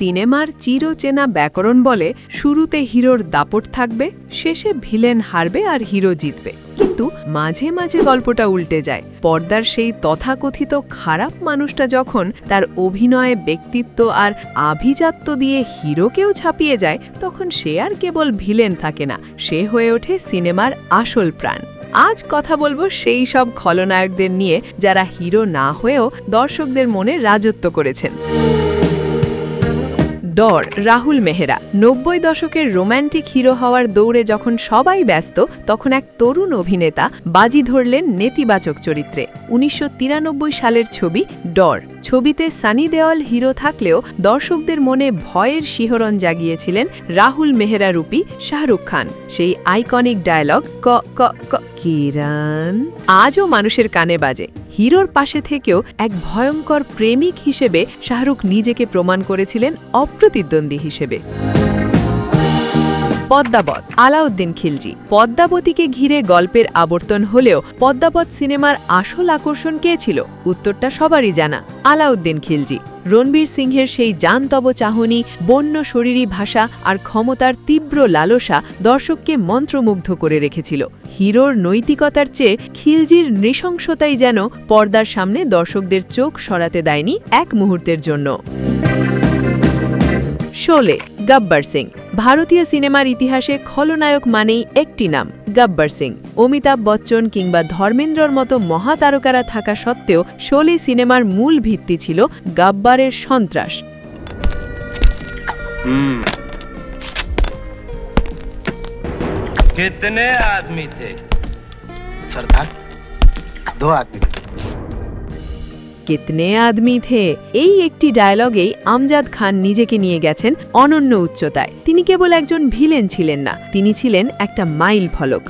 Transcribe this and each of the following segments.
সিনেমার চিরচেনা ব্যাকরণ বলে শুরুতে হিরোর দাপট থাকবে, শেষে ভিলেন হারবে আর হিরো জিতবে। কিন্তু মাঝে মাঝে গল্পটা উল্টে যায়। পর্দার সেই তথাকথিত খারাপ মানুষটা যখন তার অভিনয়ে, ব্যক্তিত্ব আর আভিজাত্য দিয়ে হিরোকেও ছাপিয়ে যায়, তখন সে আর কেবল ভিলেন থাকে না, সে হয়ে ওঠে সিনেমার আসল প্রাণ। আজ কথা বলবো সেই সব খলনায়কদের নিয়ে যারা হিরো না হয়েও দর্শকদের মনে রাজত্ব করেছেন। ডর, রাহুল মেহরা। ৯০ দশকের রোম্যান্টিক হিরো হওয়ার দৌড়ে যখন সবাই ব্যস্ত, তখন এক তরুণ অভিনেতা বাজি ধরলেন নেতিবাচক চরিত্রে। ১৯৯৩ সালের ছবি ডর। ছবিতে সানি দেওল হিরো থাকলেও দর্শকদের মনে ভয়ের শিহরণ জাগিয়েছিলেন রাহুল মেহরা রূপী শাহরুখ খান। সেই আইকনিক ডায়লগ ক ক ক কিরণ আজও মানুষের কানে বাজে। হিরোর পাশে থেকেও এক ভয়ঙ্কর প্রেমিক হিসেবে শাহরুখ নিজেকে প্রমাণ করেছিলেন অপ্রতিদ্বন্দ্বী হিসেবে। পদ্মাবত, আলাউদ্দিন খিলজি। পদ্মাবতীকে ঘিরে গল্পের আবর্তন হলেও পদ্মাবত সিনেমার আসল আকর্ষণ কে ছিল? উত্তরটা সবারই জানা, আলাউদ্দিন খিলজি। রণবীর সিংহের সেই জানতব চাহনি, বন্য শরীরী ভাষা আর ক্ষমতার তীব্র লালসা দর্শককে মন্ত্রমুগ্ধ করে রেখেছিল। হিরোর নৈতিকতার চেয়ে খিলজির নৃশংসতাই যেন পর্দার সামনে দর্শকদের চোখ সরাতে দেয়নি এক মুহূর্তের জন্য। শোলে, গব্বর সিং। ভারতীয় সিনেমার ইতিহাসে খলনায়ক মানেই একটি নাম, গব্বর সিং। অমিতাভ বচ্চন কিংবা ধর্মেন্দ্রর মতো মহাতারকারা থাকা সত্ত্বেও শোলে সিনেমার মূল ভিত্তি ছিল গব্বরের সন্ত্রাস। कितने आदमी थे? सरदार, 2 आदमी। কিতনে আদমি থে, এই একটি ডায়লগেই আমজাদ খান নিজেকে নিয়ে গেছেন অনন্য উচ্চতায়। তিনি কেবল একজন ভিলেন ছিলেন না, তিনি ছিলেন একটা মাইল ফলক।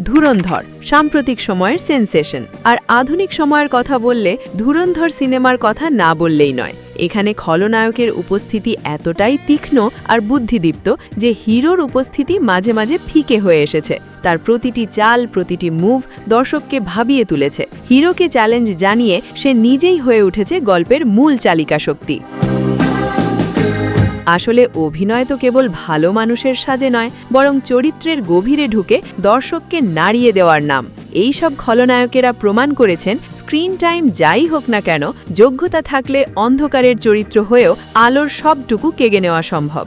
ধুরন্ধর, সাম্প্রতিক সময়ের সেন্সেশন। আর আধুনিক সময়ের কথা বললে ধুরন্ধর সিনেমার কথা না বললেই নয়। এখানে খলনায়কের উপস্থিতি এতটাই তীক্ষ্ণ আর বুদ্ধিদীপ্ত যে হিরোর উপস্থিতি মাঝে মাঝে ফিকে হয়ে এসেছে। তার প্রতিটি চাল, প্রতিটি মুভ দর্শককে ভাবিয়ে তুলেছে। হিরোকে চ্যালেঞ্জ জানিয়ে সে নিজেই হয়ে উঠেছে গল্পের মূল চালিকা শক্তি। আসলে অভিনয় তো কেবল ভালো মানুষের সাজে নয়, বরং চরিত্রের গভীরে ঢুকে দর্শককে নাড়িয়ে দেওয়ার নাম। এই সব খলনায়কেরা প্রমাণ করেছেন স্ক্রিন টাইম যাই হোক না কেন, যোগ্যতা থাকলে অন্ধকারের চরিত্র হয়েও আলোর সবটুকু কেড়ে নেওয়া সম্ভব।